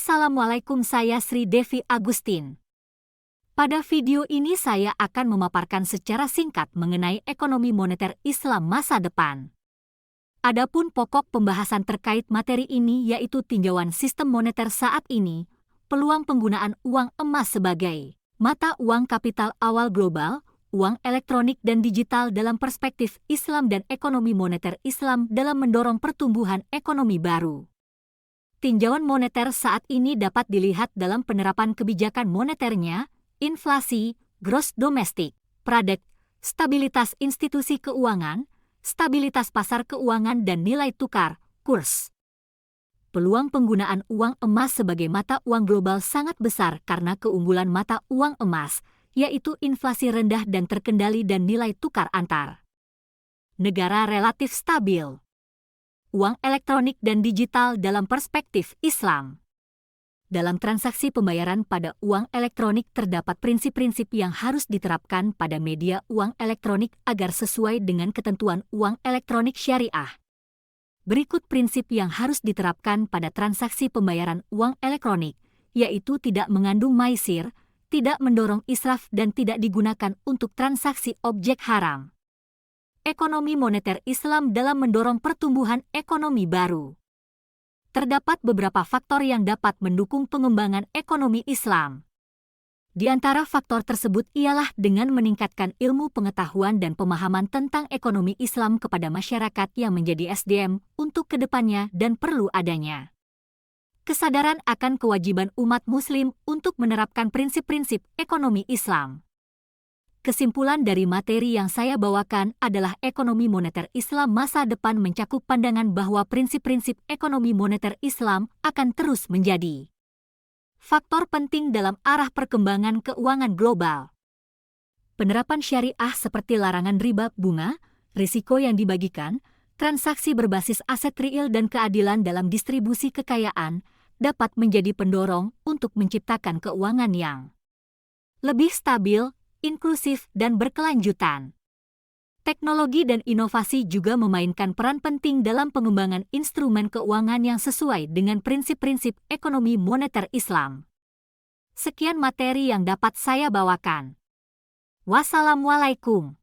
Assalamualaikum, saya Sri Devi Agustin. Pada video ini saya akan memaparkan secara singkat mengenai ekonomi moneter Islam masa depan. Adapun pokok pembahasan terkait materi ini yaitu tinjauan sistem moneter saat ini, peluang penggunaan uang emas sebagai mata uang kapital awal global, uang elektronik dan digital dalam perspektif Islam dan ekonomi moneter Islam dalam mendorong pertumbuhan ekonomi baru. Tinjauan moneter saat ini dapat dilihat dalam penerapan kebijakan moneternya, inflasi, gross domestic product, stabilitas institusi keuangan, stabilitas pasar keuangan dan nilai tukar, kurs. Peluang penggunaan uang emas sebagai mata uang global sangat besar karena keunggulan mata uang emas, yaitu inflasi rendah dan terkendali dan nilai tukar antar negara relatif stabil. Uang elektronik dan digital dalam perspektif Islam. Dalam transaksi pembayaran pada uang elektronik terdapat prinsip-prinsip yang harus diterapkan pada media uang elektronik agar sesuai dengan ketentuan uang elektronik syariah. Berikut prinsip yang harus diterapkan pada transaksi pembayaran uang elektronik, yaitu tidak mengandung maisir, tidak mendorong israf dan tidak digunakan untuk transaksi objek haram. Ekonomi moneter Islam dalam mendorong pertumbuhan ekonomi baru. Terdapat beberapa faktor yang dapat mendukung pengembangan ekonomi Islam. Di antara faktor tersebut ialah dengan meningkatkan ilmu pengetahuan dan pemahaman tentang ekonomi Islam kepada masyarakat yang menjadi SDM untuk kedepannya dan perlu adanya kesadaran akan kewajiban umat Muslim untuk menerapkan prinsip-prinsip ekonomi Islam. Kesimpulan dari materi yang saya bawakan adalah ekonomi moneter Islam masa depan mencakup pandangan bahwa prinsip-prinsip ekonomi moneter Islam akan terus menjadi faktor penting dalam arah perkembangan keuangan global. Penerapan syariah seperti larangan riba bunga, risiko yang dibagikan, transaksi berbasis aset real dan keadilan dalam distribusi kekayaan dapat menjadi pendorong untuk menciptakan keuangan yang lebih stabil, inklusif, dan berkelanjutan. Teknologi dan inovasi juga memainkan peran penting dalam pengembangan instrumen keuangan yang sesuai dengan prinsip-prinsip ekonomi moneter Islam. Sekian materi yang dapat saya bawakan. Wassalamualaikum.